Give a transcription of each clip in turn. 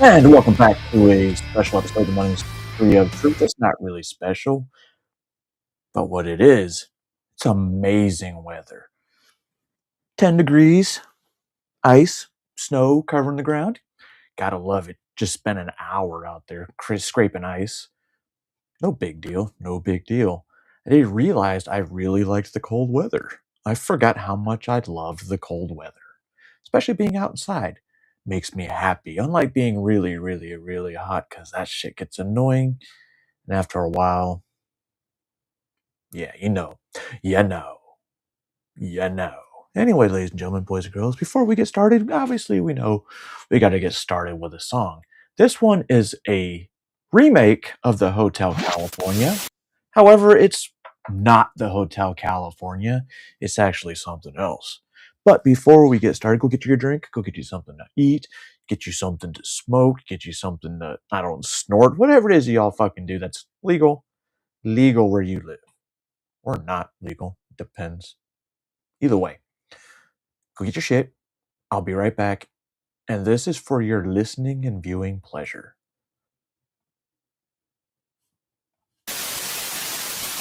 And welcome back to a special episode of the Morning Spree of Truth. It's not really special, but what it is, it's amazing weather. 10 degrees, ice, snow covering the ground. Gotta love it. Just spent an hour out there scraping ice. No big deal, no big deal. I didn't realize I really liked the cold weather. I forgot how much I loved the cold weather, especially being outside. Makes me happy, unlike being really, really, really hot, because that shit gets annoying. And after a while, yeah, you know, you know. Anyway, ladies and gentlemen, boys and girls, before we get started, obviously we know we got to get started with a song. This one is a remake of the Hotel California. However, it's not the Hotel California. It's actually something else. But before we get started, go get you your drink, go get you something to eat, get you something to smoke, get you something to, I don't snort, whatever it is y'all fucking do that's legal where you live. Or not legal, depends. Either way, go get your shit. I'll be right back. And this is for your listening and viewing pleasure.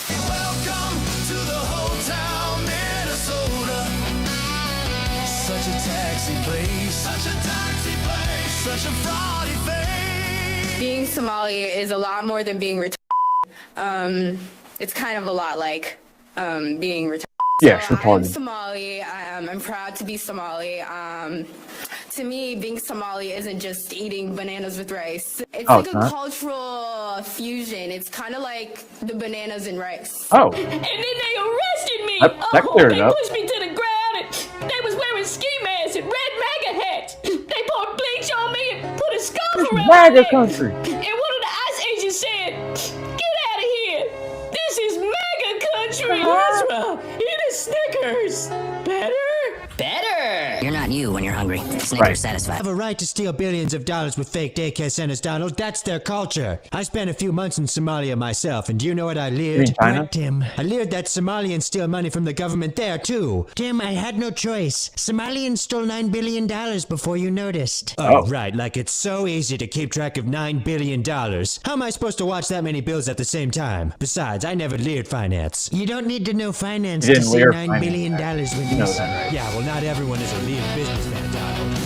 Welcome to the Hotel Minnesota. Such a taxi place, such a fraudy face. Being Somali is a lot more than being retarded. It's kind of a lot like being retarded. Yeah, So retarded. I'm Somali. I'm proud to be Somali. To me, being Somali isn't just eating bananas with rice. It's like it's a not? cultural fusion. It's kind of like the bananas and rice. Oh, And then they arrested me. that cleared it They up. pushed me to the ground and they was wearing ski masks and red MAGA hats. They poured bleach on me and put a scarf around my MAGA neck. country. And one of the ICE agents said, "Get out of here. This is MAGA country, Ezra. Eat a Snickers. Better? Better! You're not you when you're hungry. Snickers Right. satisfied. Have a right to steal billions of dollars with fake daycare centers, Donald. That's their culture. I spent a few months in Somalia myself, and do you know what I leered? mean China? Right, Tim. I leered that Somalians steal money from the government there, too. Tim, I had no choice. Somalians stole $9 billion before you noticed. Oh. Right, like it's so easy to keep track of $9 billion. How am I supposed to watch that many bills at the same time? Besides, I never leered finance. You don't need to know finance You to didn't see leer $9 billion finance. when You know that, right? Yeah, well, not everyone is a leered businessman, Donald.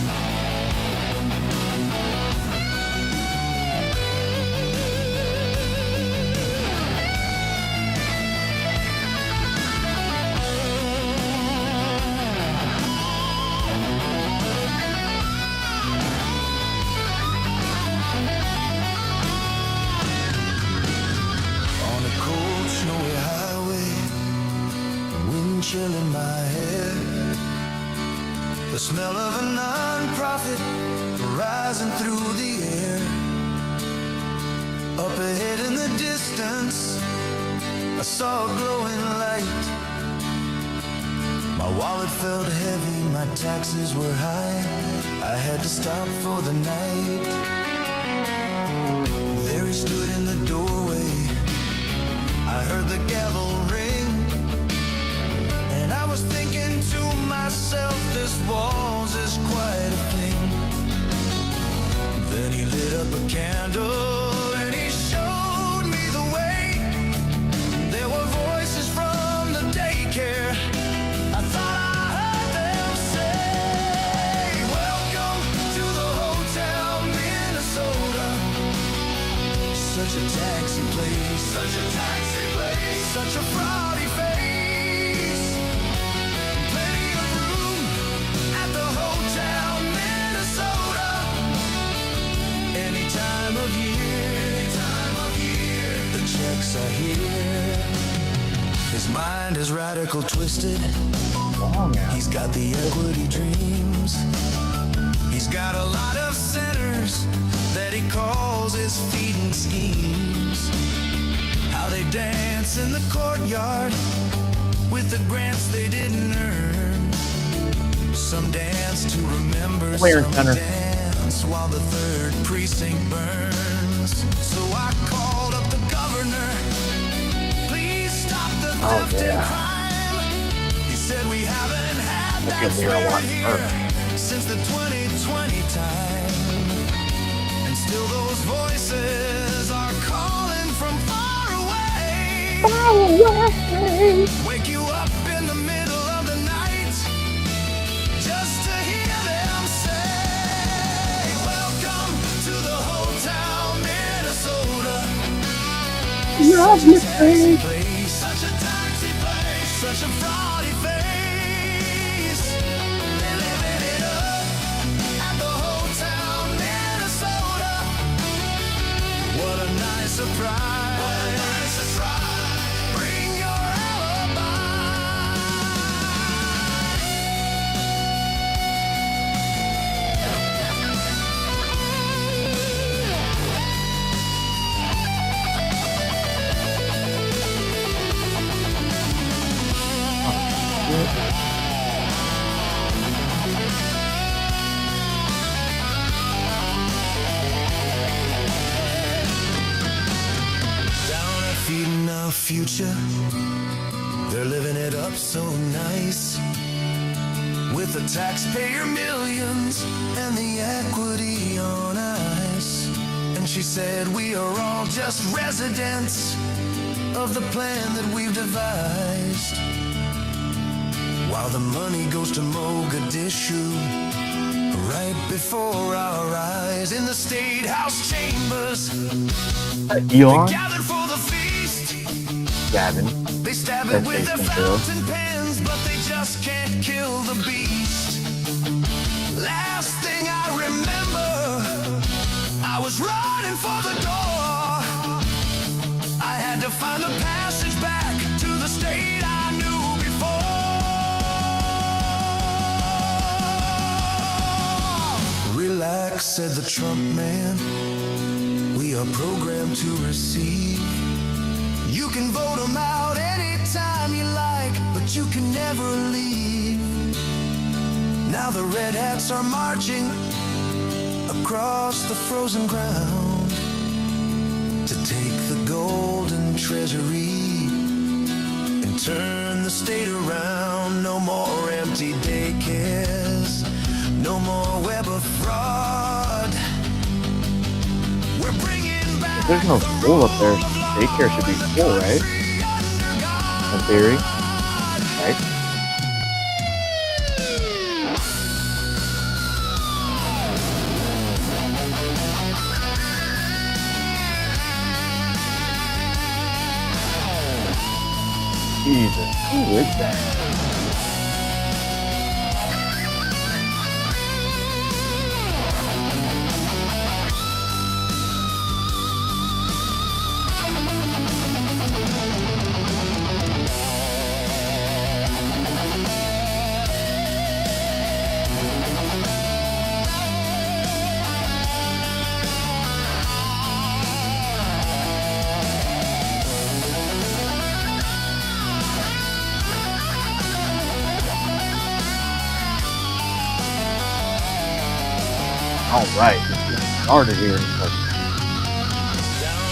On a cold, snowy highway, wind chill in my hair. The smell of a non-profit rising through the air. Up ahead in the distance, I saw a glowing light. My wallet felt heavy, my taxes were high. I had to stop for the night. There he stood in the doorway. I heard the gavel ring, and I was thinking to myself, this walls is quite a thing. Then he lit up a candle and he showed me the way. There were voices from the daycare. I thought I heard them say, welcome to the Hotel Minnesota. Such a taxi place, such a fraudy face. Plenty of room at the Hotel Minnesota. Any time of year, the checks are here. His mind is radical twisted. Long ass. He's got the equity dreams. He's got a lot of sinners that he calls his feeding schemes. How they dance in the courtyard with the grants they didn't earn. Some dance to remember, Clear some center. dance while the third precinct burns. So I called up the governor. Please stop the theft and yeah. crime. He said we haven't had Look that at Lear a lot flavor here first. since the 2020 time. And Wake you up in the middle of the night just to hear them say, welcome to the whole town, Minnesota. Such a taxi place, such a taxi place, such a fraudy face. They're living it up at the whole town, Minnesota. What a nice surprise. What a nice surprise. Bring your alibi. Down at Feeding Our Future, they're living it up so nice, with the taxpayer millions and the equity on ice. And she said we are all just residents of the plan that we've devised, while the money goes to Mogadishu right before our eyes. In the State House chambers, Elon? gathered for the feast. Gavin. They stab it That's with their Jason Hill. fountain pens, but they just can't kill the beast. Last thing I remember, I was running for the door. I had to find the passage back to the state I knew before. Relax, said the Trump man. We are programmed to receive. You can vote them out anytime you like, but you can never leave. Now the red hats are marching across the frozen ground to take the golden treasury and turn the state around. No more empty daycares, no more web of fraud. We're bringing back There's no school up there. Daycare should be full, right? In theory. Right? Jesus, who is that? All right, let's get started here. Down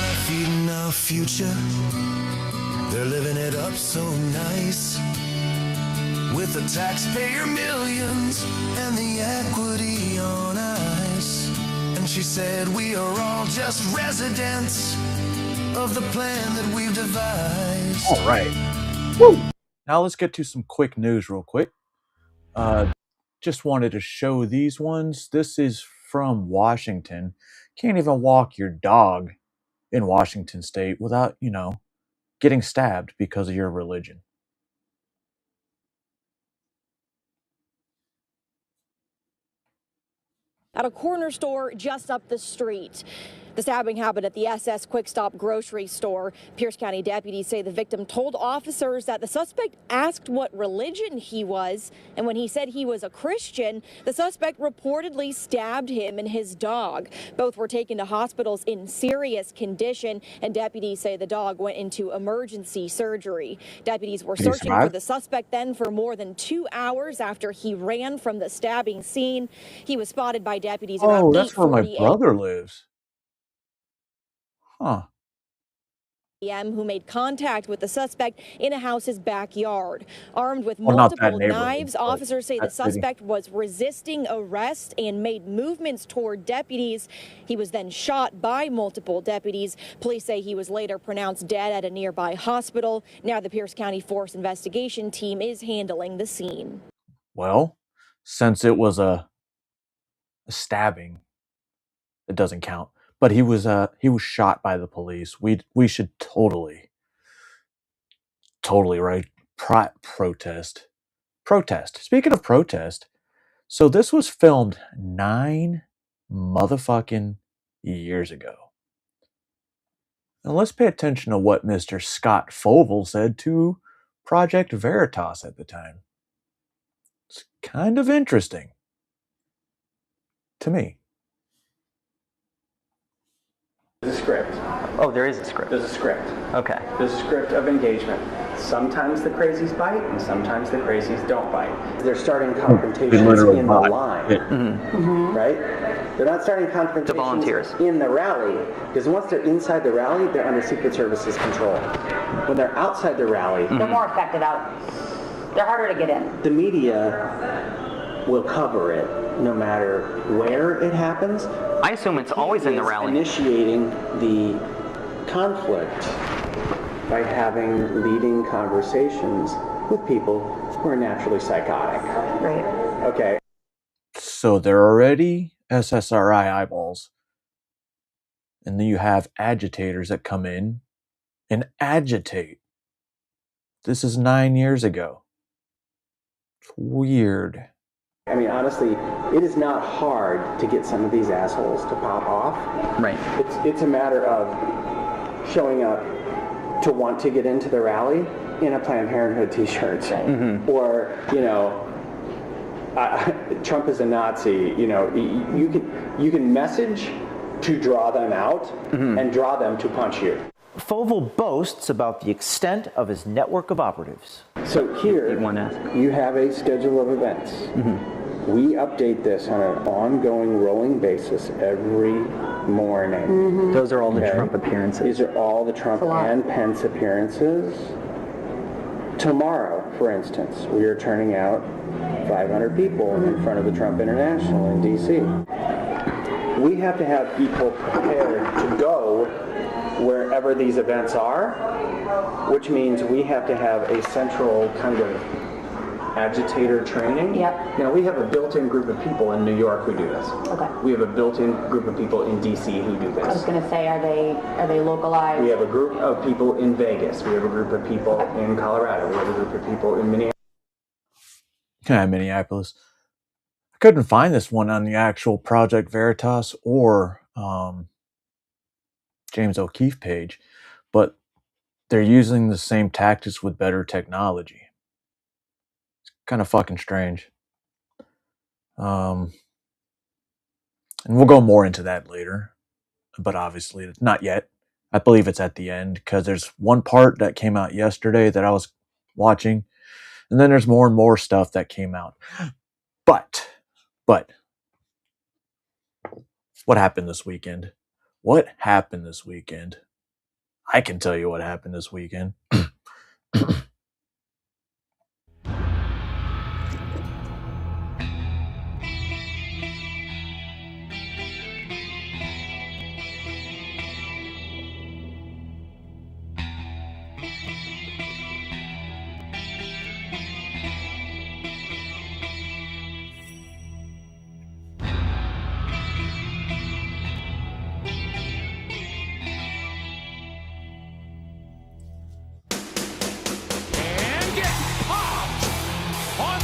at Feeding Our Future, they're living it up so nice, with the taxpayer millions and the equity on ice. And she said we are all just residents of the plan that we've devised. All right. Woo. Now let's get to some quick news real quick. Just wanted to show these ones. This is from Washington. Can't even walk your dog in Washington State without, getting stabbed because of your religion. At a corner store just up the street. The stabbing happened at the SS Quick Stop grocery store. Pierce County deputies say the victim told officers that the suspect asked what religion he was, and when he said he was a Christian, the suspect reportedly stabbed him and his dog. Both were taken to hospitals in serious condition, and deputies say the dog went into emergency surgery. Deputies were searching for the suspect then for more than 2 hours after he ran from the stabbing scene. He was spotted by deputies around 8:48. Oh, that's where my brother lives. Huh. who made contact with the suspect in a house's backyard. Armed with Well, not that multiple neighborhood, knives, but officers say the that city. suspect was resisting arrest and made movements toward deputies. He was then shot by multiple deputies. Police say he was later pronounced dead at a nearby hospital. Now the Pierce County Force Investigation Team is handling the scene. Well, since it was a stabbing, it doesn't count. But he was shot by the police. We should totally right protest. Speaking of protest, so this was filmed 9 motherfucking years ago. Now let's pay attention to what Mr. Scott Fovel said to Project Veritas at the time. It's kind of interesting to me. There's a script. Oh, there is a script. There's a script. Okay. There's a script of engagement. Sometimes the crazies bite, and sometimes the crazies don't bite. They're starting confrontations in the line, right? They're not starting confrontations The volunteers. in the rally, because once they're inside the rally, they're under Secret Service's control. When they're outside the rally, They're more effective out. They're harder to get in. the media will cover it no matter where it happens. I assume it's always in the Is rally. Initiating the conflict by having leading conversations with people who are naturally psychotic. Right. Okay. So they're already SSRI eyeballs. And then you have agitators that come in and agitate. This is 9 years ago. It's weird. I mean, honestly, it is not hard to get some of these assholes to pop off. Right. It's a matter of showing up to want to get into the rally in a Planned Parenthood t-shirt. Or, you know, Trump is a Nazi. You know, you can message to draw them out and draw them to punch you. Fovel boasts about the extent of his network of operatives. So here, you have a schedule of events. We update this on an ongoing, rolling basis every morning. Those are all the Trump appearances. These are all the Trump and Pence appearances. Tomorrow, for instance, we are turning out 500 people in front of the Trump International in D.C. We have to have people prepared to go wherever these events are, which means we have to have a central kind of agitator training. Yep. You know, we have a built-in group of people in New York who do this. Okay. We have a built-in group of people in DC who do I was this. going to say, are they localized? We have a group of people in Vegas. We have a group of people in Colorado. We have a group of people in Minneapolis. I couldn't find this one on the actual Project Veritas or James O'Keefe page, but they're using the same tactics with better technology. It's kind of fucking strange. And we'll go more into that later, but obviously it's not yet. I believe it's at the end because there's one part that came out yesterday that I was watching, and then there's more and more stuff that came out. But what happened this weekend? What happened this weekend? I can tell you what happened this weekend.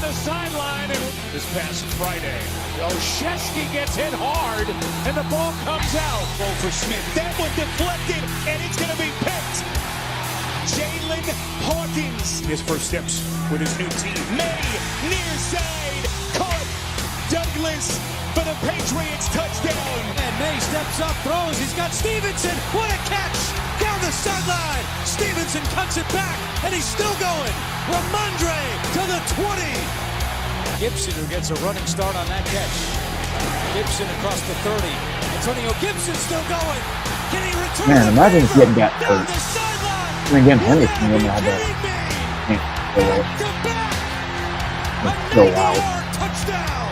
Sideline this past Friday. Olszewski gets hit hard, and the ball comes out. Ball for Smith. That one deflected, and it's going to be picked. Jalen Hawkins. His first steps with his new team. May, near side, caught. Douglas for the Patriots touchdown. And May steps up, throws. He's got Stevenson. What a catch! Down the sideline. Stevenson cuts it back, and he's still going. Ramondre to the 20. Gibson, who gets a running start on that catch. Gibson across the 30. Antonio Gibson still going. Can he return? Man, imagine getting that down hurt. the sideline? And again, Henderson wouldn't have that. Go out. Touchdown!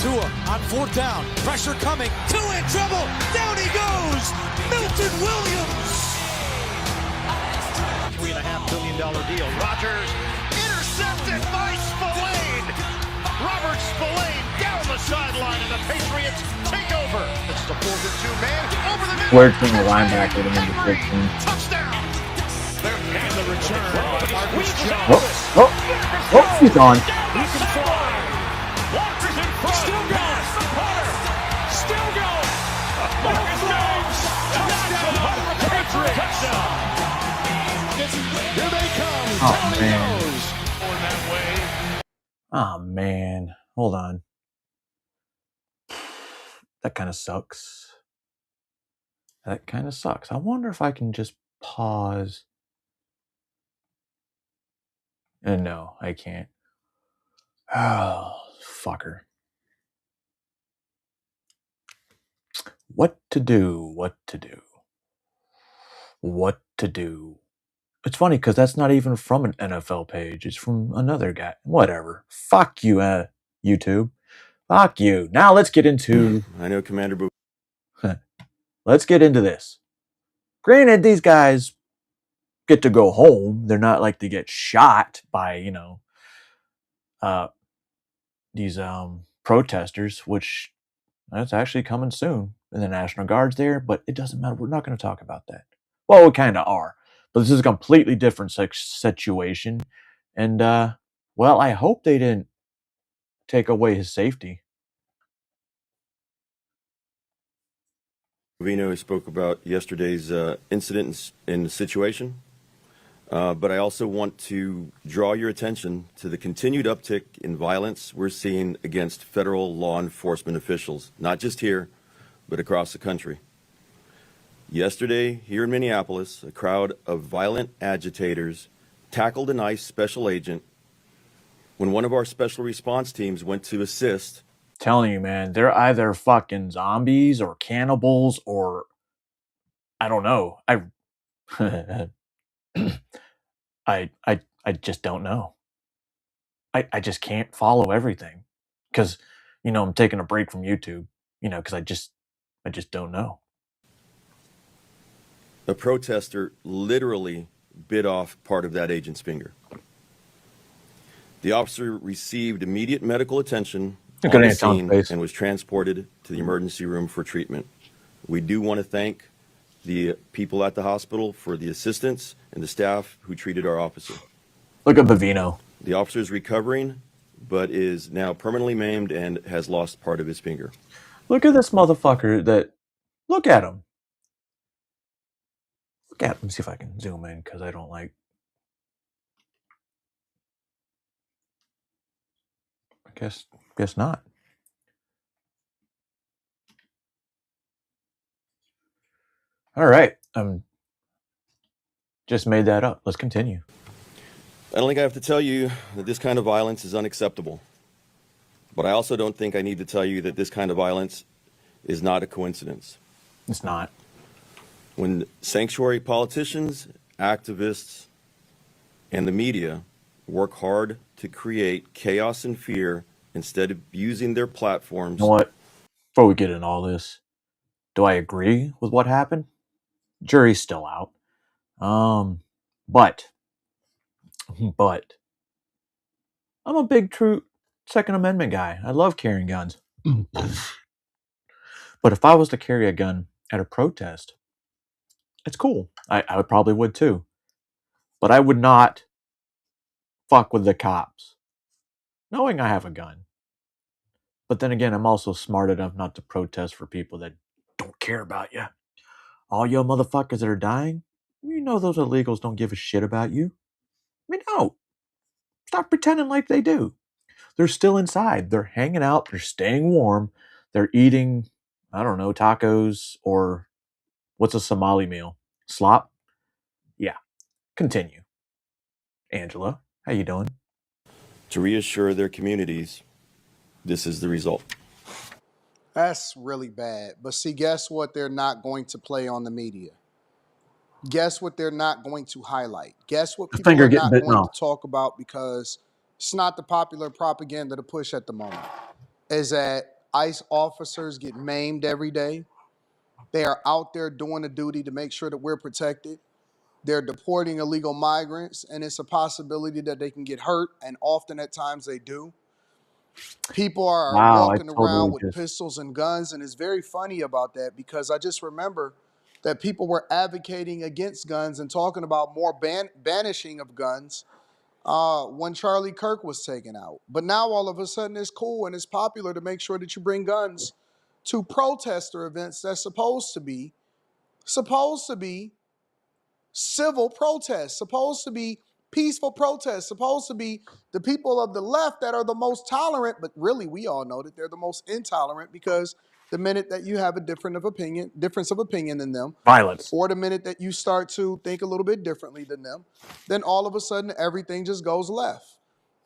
Tua on 4th down. Pressure coming. Tua in trouble. Down he goes. Milton Williams. $3.5 billion deal. Rodgers intercepted by Spillane. Robert Spillane down the sideline, and the Patriots take over. It's the 4-2 man over the middle. Where's from the linebacker to number 15? Touchdown. And the return by Marcus Jones. Oh, he's on. He can fly. Walker's in front. Still going. Potter. Still going. Marcus Jones. Touchdown. Patriots. Touchdown. Here they come. Oh, man. Oh, man. Hold on. That kind of sucks. That kind of sucks. I wonder if I can just pause. And no, I can't. Oh, fucker. What to do? What to do? What to do? It's funny because that's not even from an NFL page. It's from another guy. Whatever. Fuck you, YouTube. Fuck you. Now let's get into... I know Commander Boo. Let's get into this. Granted, these guys get to go home. They're not like they get shot by, these protesters, which that's actually coming soon. And the National Guard's there, but it doesn't matter. We're not going to talk about that. Well, we kind of are. But this is a completely different situation. And, well, I hope they didn't take away his safety. Vino spoke about yesterday's incident and situation. But I also want to draw your attention to the continued uptick in violence we're seeing against federal law enforcement officials, not just here, but across the country. Yesterday, here in Minneapolis, a crowd of violent agitators tackled an ICE special agent when one of our special response teams went to assist. Telling you, man, they're either fucking zombies or cannibals or I don't know. I just don't know. I just can't follow everything because, I'm taking a break from YouTube, because I just don't know. A protester literally bit off part of that agent's finger. The officer received immediate medical attention on the scene and was transported to the emergency room for treatment. We do want to thank the people at the hospital for the assistance and the staff who treated our officer. Look at Bavino. The officer is recovering, but is now permanently maimed and has lost part of his finger. Look at this motherfucker look at him. Let me see if I can zoom in because I don't like. I guess not. All right. Just made that up. Let's continue. I don't think I have to tell you that this kind of violence is unacceptable. But I also don't think I need to tell you that this kind of violence is not a coincidence. It's not. When sanctuary politicians, activists, and the media work hard to create chaos and fear instead of using their platforms. You know what? Before we get into all this, do I agree with what happened? Jury's still out. But I'm a big true Second Amendment guy. I love carrying guns. But if I was to carry a gun at a protest, it's cool. I probably would too. But I would not fuck with the cops, knowing I have a gun. But then again, I'm also smart enough not to protest for people that don't care about you. All you motherfuckers that are dying, those illegals don't give a shit about you. No. Stop pretending like they do. They're still inside. They're hanging out. They're staying warm. They're eating, I don't know, tacos or what's a Somali meal? Slop? Yeah. Continue. Angela, how you doing? To reassure their communities, this is the result. That's really bad. But see, guess what? They're not going to play on the media. Guess what they're not going to highlight? Guess what The people finger are getting not bitten going off. to talk about because it's not the popular propaganda to push at the moment? Is that ICE officers get maimed every day. They are out there doing the duty to make sure that we're protected. They're deporting illegal migrants, and it's a possibility that they can get hurt, and often at times they do. People are Wow, I walking around totally with just pistols and guns, and it's very funny about that because I just remember that people were advocating against guns and talking about more banishing of guns when Charlie Kirk was taken out. But now all of a sudden it's cool and it's popular to make sure that you bring guns to protester events that's supposed to be civil protests, supposed to be peaceful protests, supposed to be the people of the left that are the most tolerant, but really we all know that they're the most intolerant because the minute that you have a difference of opinion than them, violence. or the minute that you start to think a little bit differently than them, then all of a sudden everything just goes left.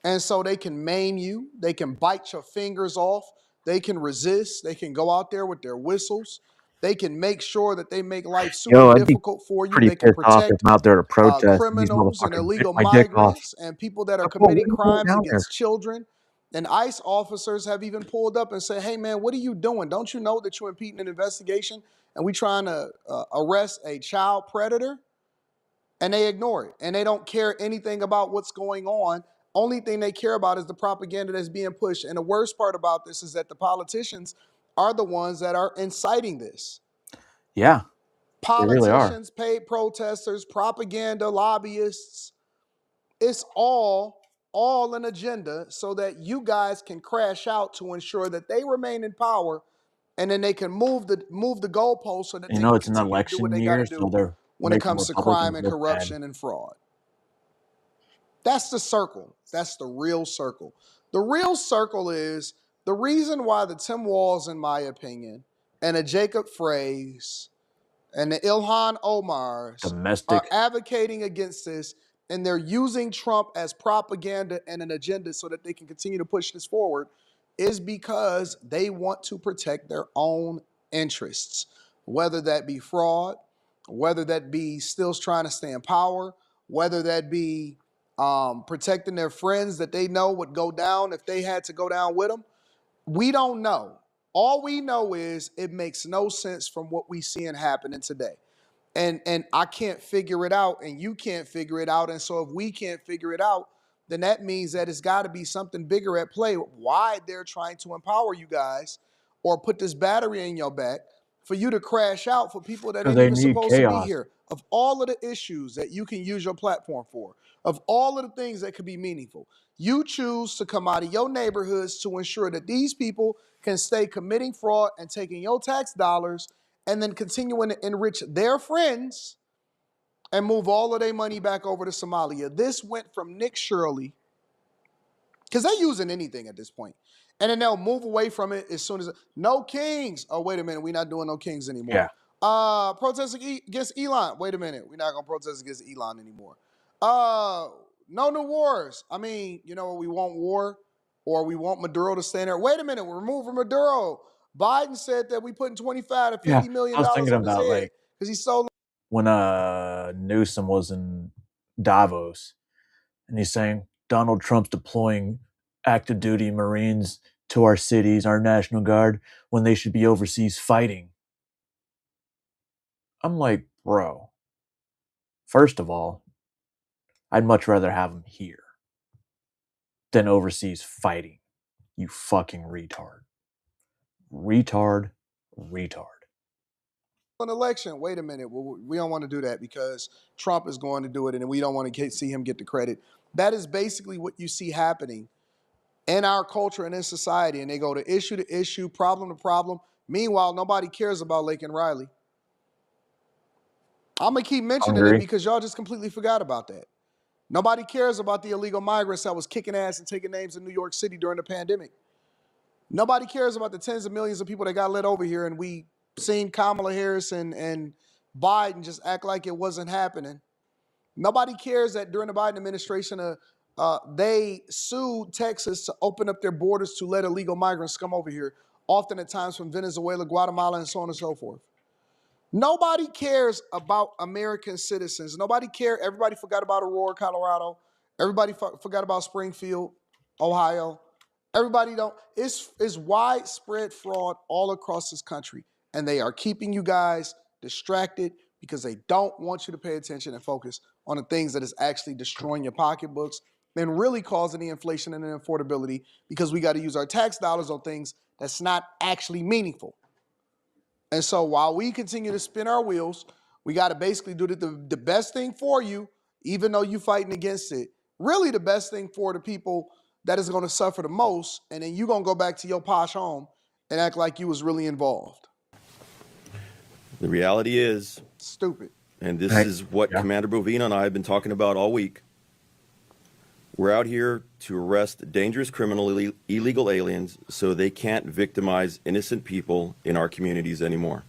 And so they can maim you, they can bite your fingers off, they can resist, they can go out there with their whistles. They can make sure that they make life super Yo, I'd be difficult for you. pretty They can pissed off if protect I'm out there to protest and these criminals and motherfuckers bit illegal my dick off. migrants and people that are Like, what are committing you doing crimes down there? against children. And ICE officers have even pulled up and said, hey, man, what are you doing? Don't you know that you're impeding an investigation and we trying to arrest a child predator? And they ignore it. And they don't care anything about what's going on. Only thing they care about is the propaganda that's being pushed. And the worst part about this is that the politicians are the ones that are inciting this. Yeah, they really are. Politicians, paid protesters, propaganda, lobbyists. It's all an agenda so that you guys can crash out to ensure that they remain in power, and then they can move the goalposts so that You they know, can it's an continue to do what election they got to year, so do they're when it making comes to crime Republicans and look bad. corruption and fraud. That's the circle. That's the real circle. The real circle is the reason why the Tim Walz, in my opinion, and the Jacob Frays and the Ilhan Omars Domestic. are advocating against this, and they're using Trump as propaganda and an agenda so that they can continue to push this forward, is because they want to protect their own interests, whether that be fraud, whether that be still trying to stay in power, whether that be protecting their friends that they know would go down if they had to go down with them. We don't know. All we know is it makes no sense from what we see happening today. And I can't figure it out, and you can't figure it out. And so if we can't figure it out, then that means that it's got to be something bigger at play. Why they're trying to empower you guys or put this battery in your back for you to crash out for people that Because ain't they even need supposed to be chaos. here. Of all of the issues that you can use your platform for, of all of the things that could be meaningful, you choose to come out of your neighborhoods to ensure that these people can stay committing fraud and taking your tax dollars and then continuing to enrich their friends and move all of their money back over to Somalia. This went from Nick Shirley, because they're using anything at this point, and then they'll move away from it as soon as, no kings. Oh, wait a minute, we're not doing no kings anymore. Yeah. Protesting against Elon. Wait a minute, we're not going to protest against Elon anymore. No new wars. I mean, you know, we want war, or we want Maduro to stay there. Wait a minute, we're removing Maduro. Biden said that we putting $25 to Yeah, $50 million I was thinking on his about, head like, because he's so. when Newsom was in Davos, and he's saying Donald Trump's deploying active duty Marines to our cities, our National Guard, when they should be overseas fighting. I'm like, bro, first of all, I'd much rather have them here than overseas fighting. You fucking retard. Retard. An election. Wait a minute. Well, we don't want to do that because Trump is going to do it, and we don't want to see him get the credit. That is basically what you see happening in our culture and in society. And they go to issue, problem to problem. Meanwhile, nobody cares about Laken Riley. I'm going to keep mentioning it because y'all just completely forgot about that. Nobody cares about the illegal migrants that was kicking ass and taking names in New York City during the pandemic. Nobody cares about the tens of millions of people that got let over here, and we seen Kamala Harris and Biden just act like it wasn't happening. Nobody cares that during the Biden administration, they sued Texas to open up their borders to let illegal migrants come over here, often at times from Venezuela, Guatemala, and so on and so forth. Nobody cares about American citizens. Nobody cares. Everybody forgot about Aurora, Colorado. Everybody forgot about Springfield, Ohio. Everybody don't. It's widespread fraud all across this country. And they are keeping you guys distracted because they don't want you to pay attention and focus on the things that is actually destroying your pocketbooks and really causing the inflation and the affordability, because we got to use our tax dollars on things that's not actually meaningful. And so while we continue to spin our wheels, we got to basically do the best thing for you, even though you're fighting against it. Really the best thing for the people that is going to suffer the most, and then you're going to go back to your posh home and act like you was really involved. The reality is, stupid. And this is what Commander Bovino and I have been talking about all week. We're out here to arrest dangerous criminal illegal aliens so they can't victimize innocent people in our communities anymore.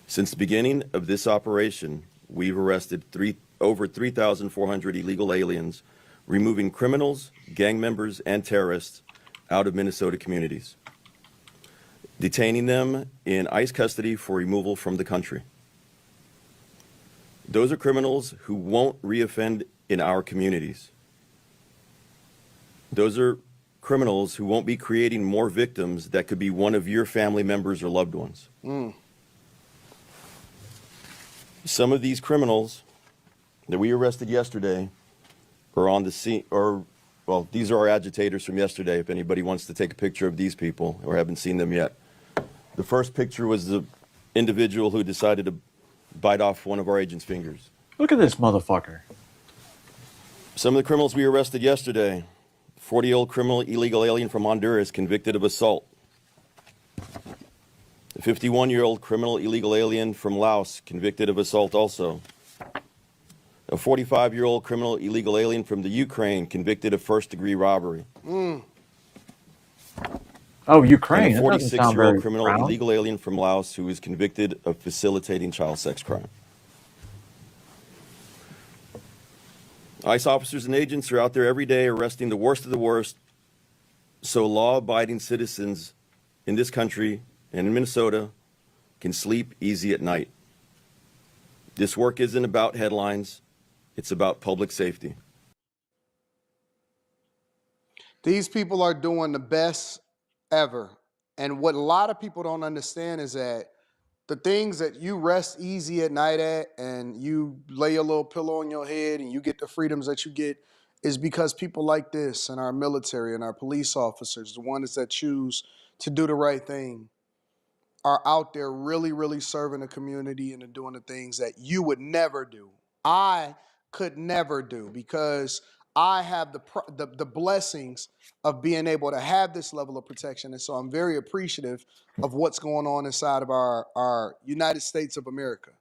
Since the beginning of this operation, we've arrested over 3,400 illegal aliens, removing criminals, gang members, and terrorists out of Minnesota communities, detaining them in ICE custody for removal from the country. Those are criminals who won't reoffend in our communities. Those are criminals who won't be creating more victims that could be one of your family members or loved ones. Some of these criminals that we arrested yesterday are on the scene, well, these are our agitators from yesterday, if anybody wants to take a picture of these people or haven't seen them yet. The first picture was the individual who decided to bite off one of our agents' fingers. Look at this motherfucker. Some of the criminals we arrested yesterday: 40-year-old criminal illegal alien from Honduras convicted of assault. A 51-year-old criminal illegal alien from Laos convicted of assault also. A 45-year-old criminal illegal alien from the Ukraine convicted of first-degree robbery. Oh, Ukraine. And a 46-year-old criminal illegal alien from Laos who is convicted of facilitating child sex crime. ICE officers and agents are out there every day arresting the worst of the worst, so law-abiding citizens in this country and in Minnesota can sleep easy at night. This work isn't about headlines, it's about public safety. These people are doing the best ever. And what a lot of people don't understand is that the things that you rest easy at night at and you lay a little pillow on your head and you get the freedoms that you get is because people like this and our military and our police officers, the ones that choose to do the right thing, are out there really, really serving the community and doing the things that you would never do. I could never do, because I have the blessings of being able to have this level of protection. And so I'm very appreciative of what's going on inside of our United States of America.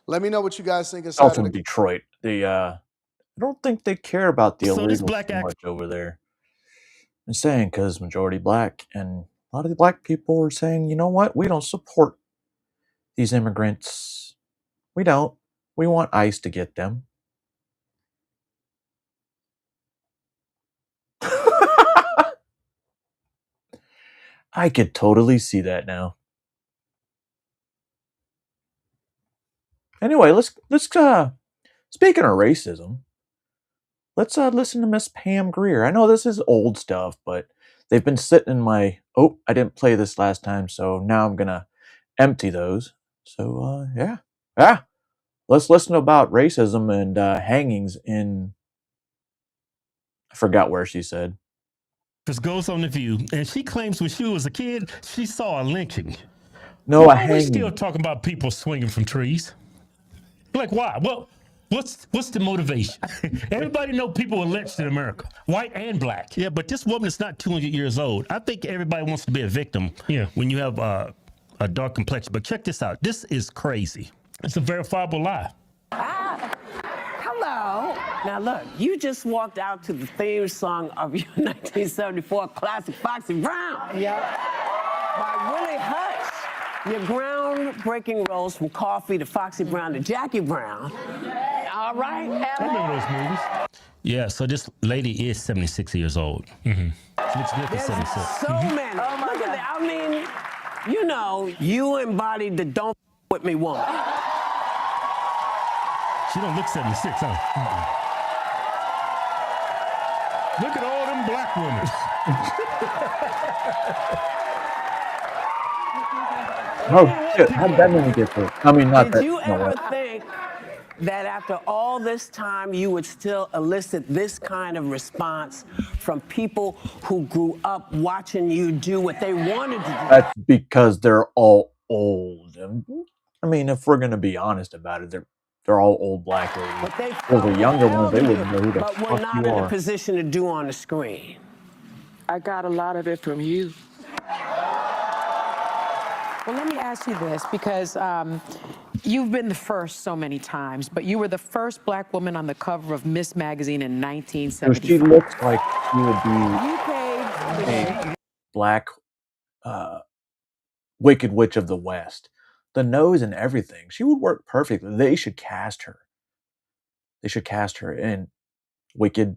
Let me know what you guys think inside From Detroit. I don't think they care about the illegals too much over there. I'm saying because majority black, and a lot of the black people are saying, you know what, we don't support these immigrants. We don't. We want ICE to get them. I could totally see that now. Anyway, let's speaking of racism, let's listen to Miss Pam Grier. I know this is old stuff, but they've been sitting in my, I didn't play this last time, so now I'm gonna empty those. So yeah. Let's listen about racism and hangings in, I forgot where she said. This goes on The View, and she claims when she was a kid, she saw a lynching. No, why a hanging. Are we still talking about people swinging from trees? Like, why? Well, what's the motivation? Everybody know people were lynched in America, white and black. Yeah, but this woman is not 200 years old. I think everybody wants to be a victim. Yeah, when you have a dark complexion. But check this out. This is crazy. It's a verifiable lie. Hello. Now look, you just walked out to the theme song of your 1974 classic Foxy Brown. Yeah. By Willie Hutch. Your groundbreaking roles from Coffee to Foxy Brown to Jackie Brown. All right. I remember those movies. Yeah, so this lady is 76 years old. Mm-hmm. She looks good for 76. So many. Oh my God. Look at that. I mean, You know, you embodied the don't with me woman. She don't look 76, huh? Look at all them black women. Oh shit! How did that many get there? I mean, not Did that. you You know ever what? think that after all this time you would still elicit this kind of response from people who grew up watching you do what they wanted to do? That's because they're all old. And, I mean, if we're gonna be honest about it, they're all old black ladies. But they If the younger ones, they wouldn't know who the but we're fuck not you in a are. position to do on the screen. I got a lot of it from you. Well, let me ask you this, because you've been the first so many times, but you were the first black woman on the cover of Miss Magazine in So 1975. she looks like she would be You paid a black Wicked Witch of the West. The nose and everything. She would work perfectly. They should cast her. They should cast her in Wicked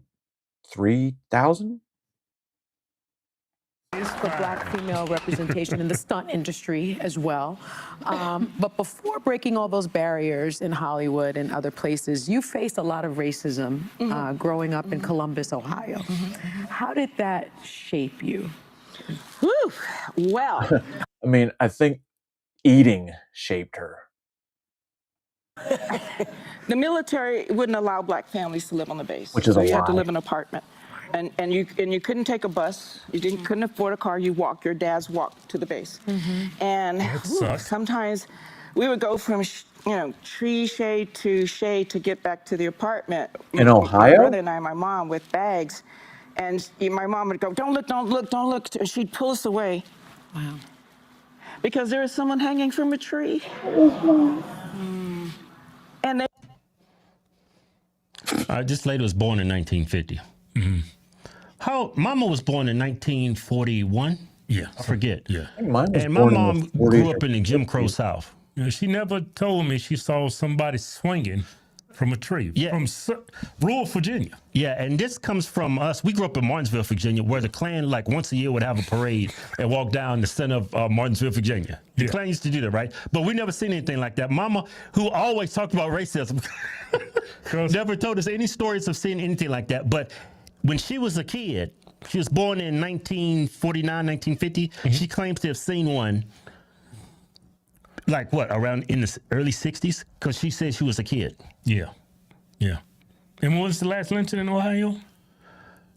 3000. for black female representation in the stunt industry as well. But before breaking all those barriers in Hollywood and other places, you faced a lot of racism growing up in Columbus, Ohio. How did that shape you? Whew. Well, I mean, I think eating shaped her. the military wouldn't allow black families to live on the base. Which is so a you had to lie. live in an apartment. And you couldn't take a bus. You couldn't afford a car. You walked. Your dads walked to the base. And whew, sometimes we would go from tree shade to get back to the apartment. In My Ohio? brother and I, my mom, with bags, and my mom would go, "Don't look, don't look, don't look," and she'd pull us away. Wow. Because there was someone hanging from a tree. And they. This lady was born in 1950. Mama was born in 1941. Yeah, I forget. Yeah, I think mine was and my born in the mom 40s grew or up in the Jim Crow 50s. South. She never told me she saw somebody swinging from a tree from rural Virginia. Yeah, and this comes from us. We grew up in Martinsville, Virginia, where the Klan, like once a year, would have a parade and walk down the center of Martinsville, Virginia. The Klan used to do that, right? But we never seen anything like that. Mama, who always talked about racism, never told us any stories of seeing anything like that. But when she was a kid, she was born in 1949, 1950. She claims to have seen one, like what, around in the early 60s? Because she said she was a kid. Yeah. Yeah. And when was the last lynching in Ohio?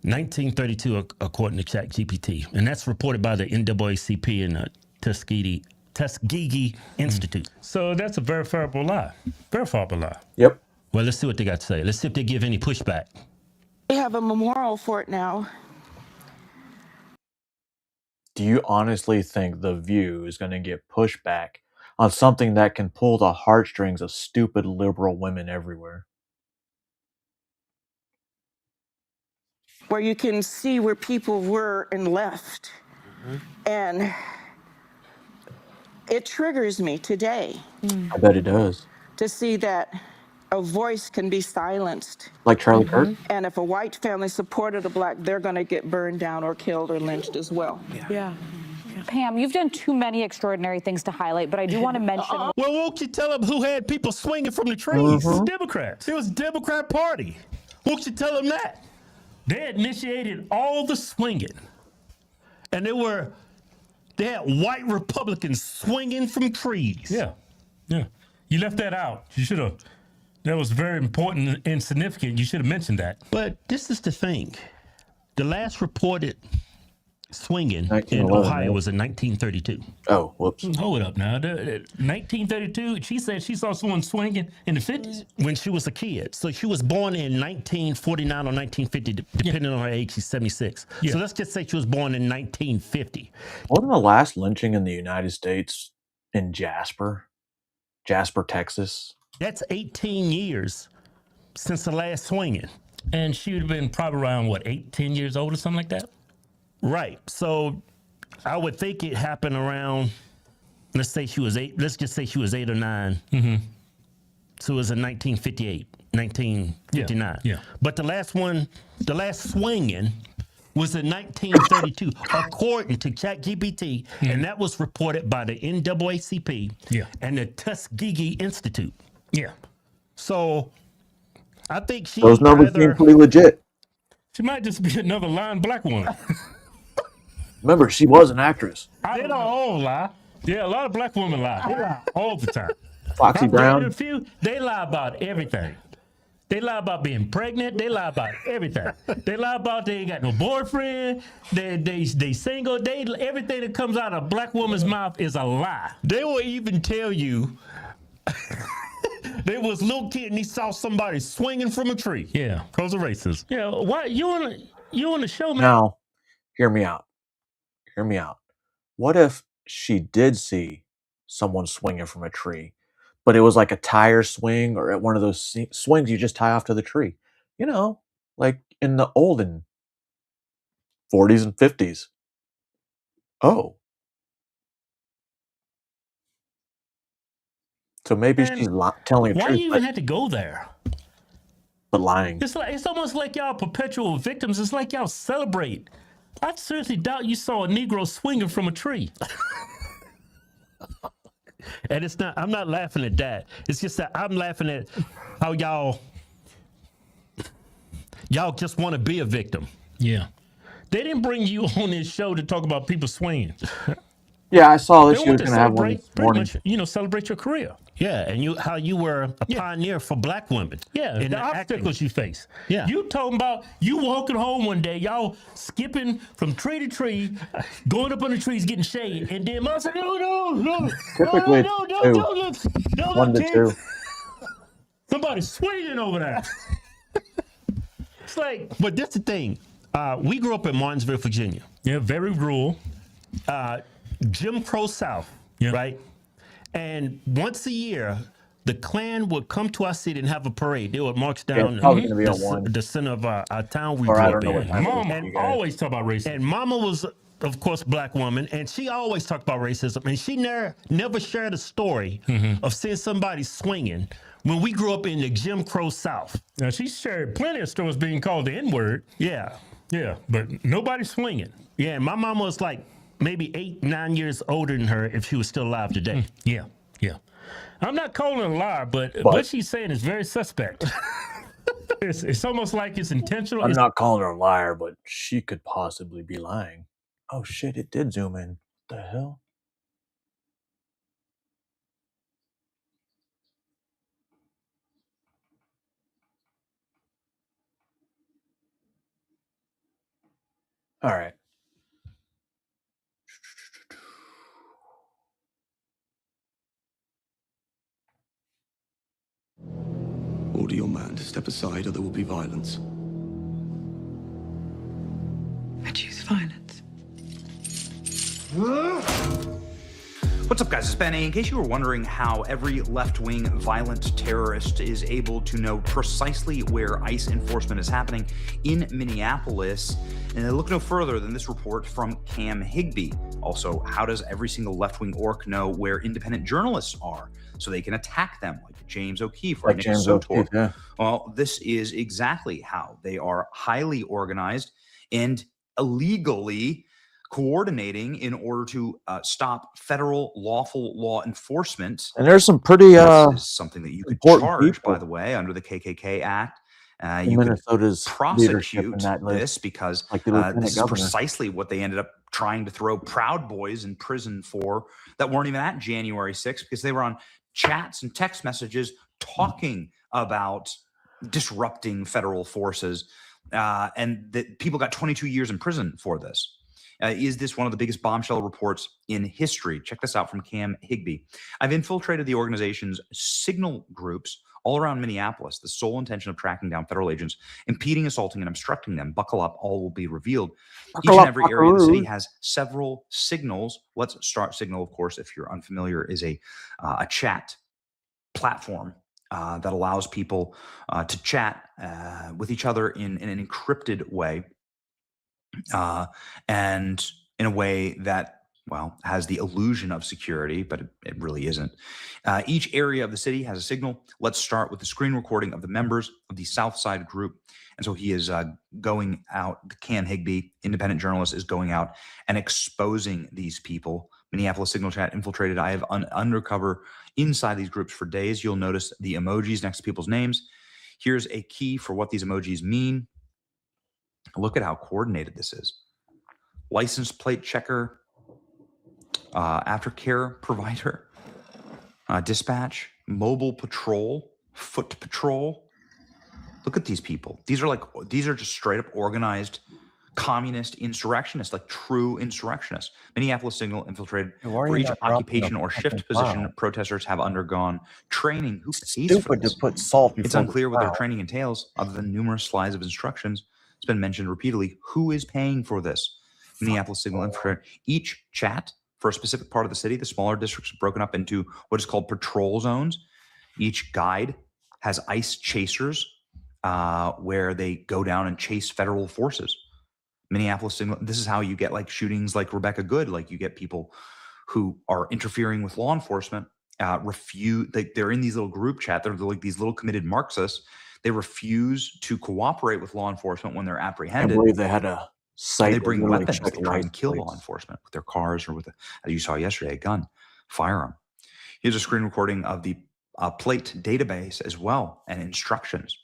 1932, according to ChatGPT. And that's reported by the NAACP and the Tuskegee Institute. So that's a verifiable lie. Verifiable lie. Yep. Well, let's see what they got to say. Let's see if they give any pushback. They have a memorial for it now. Do you honestly think The View is going to get pushback on something that can pull the heartstrings of stupid liberal women everywhere? Where you can see where people were and left. And it triggers me today I bet it does. to see that a voice can be silenced. Like Charlie Kirk? And if a white family supported a black, they're going to get burned down or killed or lynched as well. Yeah. Pam, you've done too many extraordinary things to highlight, but I do want to mention. Well, won't you tell them who had people swinging from the trees? Democrats. It was a Democrat Party. Won't you tell them that? They initiated all the swinging. And they had white Republicans swinging from trees. Yeah. Yeah. You left that out. You should have. That was very important and significant. You should have mentioned that. But this is the thing. The last reported swinging in Ohio was in 1932. Oh, whoops. Hold up now. 1932, she said she saw someone swinging in the 50s? When she was a kid. So she was born in 1949 or 1950, depending on her age, she's 76. So let's just say she was born in 1950. Wasn't the last lynching in the United States in Jasper, Texas? That's 18 years since the last swinging. And she would have been probably around, 10 years old or something like that? Right. So I would think it happened around, let's just say she was 8 or 9. So it was in 1958, 1959. Yeah. But the last swinging was in 1932, according to ChatGPT, and that was reported by the NAACP and the Tuskegee Institute. Yeah. So I think she Those numbers seem pretty legit. She might just be another lying black woman. Remember, she was an actress. They don't all lie. Yeah, a lot of black women lie. They lie all the time. Foxy I've Brown. dated a few, they lie about everything. They lie about being pregnant. They lie about everything. They lie about they ain't got no boyfriend. They single. Everything that comes out of a black woman's mouth is a lie. They will even tell you they was a little kid and he saw somebody swinging from a tree. Yeah, because of racism. Yeah, why you on the show, man? Now, hear me out. Hear me out. What if she did see someone swinging from a tree, but it was like a tire swing or at one of those swings you just tie off to the tree? You know, like in the olden 40s and 50s. Oh. So maybe Man, she's telling the Why truth, you even had to go there? but lying. It's almost like y'all perpetual victims. It's like y'all celebrate. I seriously doubt you saw a Negro swinging from a tree. And it's not, I'm not laughing at that. It's just that I'm laughing at how y'all just want to be a victim. Yeah. They didn't bring you on this show to talk about people swinging. Yeah, I saw that They she was want to going to have one celebrate, this pretty morning. much, celebrate your career. Yeah, and how you were a pioneer for black women. Yeah, the obstacles you face. Yeah. You talking about you walking home one day, y'all skipping from tree to tree, going up on the trees, getting shade, and then mom said, no. Typically, Don't look, 1 to 2. Somebody's swinging over there. It's like, but that's the thing. We grew up in Martinsville, Virginia. Yeah, very rural. Jim Crow South, right? And once a year, the Klan would come to our city and have a parade. They would march down it's probably gonna be on one. the center of our town we Or grew I up don't know what in. time it is Mama for you guys. always talk about racism. And Mama was, of course, a black woman, and she always talked about racism. And she never shared a story of seeing somebody swinging when we grew up in the Jim Crow South. Now, she shared plenty of stories being called the N-word. Yeah, but nobody swinging. Yeah, and my mama was like maybe 8, 9 years older than her if she was still alive today. Yeah. I'm not calling her a liar, but what she's saying is very suspect. It's almost like it's intentional. I'm not calling her a liar, but she could possibly be lying. Oh shit, it did zoom in. What the hell? All right. Order your man to step aside or there will be violence. I choose violence. What's up, guys? It's Ben A. In case you were wondering how every left-wing violent terrorist is able to know precisely where ICE enforcement is happening in Minneapolis, and look no further than this report from Cam Higbee. Also, how does every single left-wing orc know where independent journalists are so they can attack them, like James O'Keefe or Like Nick James Sotor? O'Keefe, yeah. Well, this is exactly how they are highly organized and illegally coordinating in order to stop federal lawful law enforcement. And there's some pretty This is something that you could important charge, people by the way, under the KKK Act. in You could Minnesota's leadership in prosecute that list. this because Like the lieutenant this is governor. precisely what they ended up trying to throw Proud Boys in prison for that weren't even at January 6th because they were on chats and text messages talking about disrupting federal forces. And that people got 22 years in prison for this. Is this one of the biggest bombshell reports in history? Check this out from Cam Higbee. I've infiltrated the organization's signal groups all around Minneapolis, the sole intention of tracking down federal agents, impeding, assaulting, and obstructing them. Buckle up, all will be revealed. Each and every area of the city has several signals. Let's start Signal, of course, if you're unfamiliar, is a chat platform that allows people to chat with each other in an encrypted way. And in a way that well, has the illusion of security, but it really isn't. Each area of the city has a signal. Let's start with the screen recording of the members of the South Side group. And so he is going out, Cam Higbee, independent journalist, is going out and exposing these people. Minneapolis Signal Chat infiltrated. I have undercover inside these groups for days. You'll notice the emojis next to people's names. Here's a key for what these emojis mean. Look at how coordinated this is. License plate checker, aftercare provider, dispatch, mobile patrol, foot patrol. Look at these people. These are just straight up organized communist insurrectionists, like true insurrectionists. Minneapolis Signal infiltrated for each occupation or shift position protesters have undergone training. Who pays for this? To put salt. It's unclear what their training entails, other than numerous slides of instructions. It's been mentioned repeatedly. Who is paying for this? Minneapolis Signal infiltrated each chat for a specific part of the city. The smaller districts are broken up into what is called patrol zones. Each guide has ICE chasers where they go down and chase federal forces. Minneapolis Signal, this is how you get like shootings like Rebecca Good, like you get people who are interfering with law enforcement, they're in these little group chat, they're like these little committed Marxists. They refuse to cooperate with law enforcement when they're apprehended. I believe they had a site. They bring weapons to try and kill law enforcement with their cars or with, as you saw yesterday, a gun, firearm. Here's a screen recording of the plate database as well and instructions.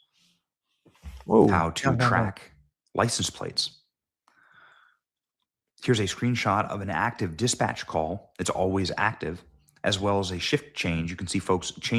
Whoa. How to track license plates. Here's a screenshot of an active dispatch call. It's always active, as well as a shift change. You can see folks change.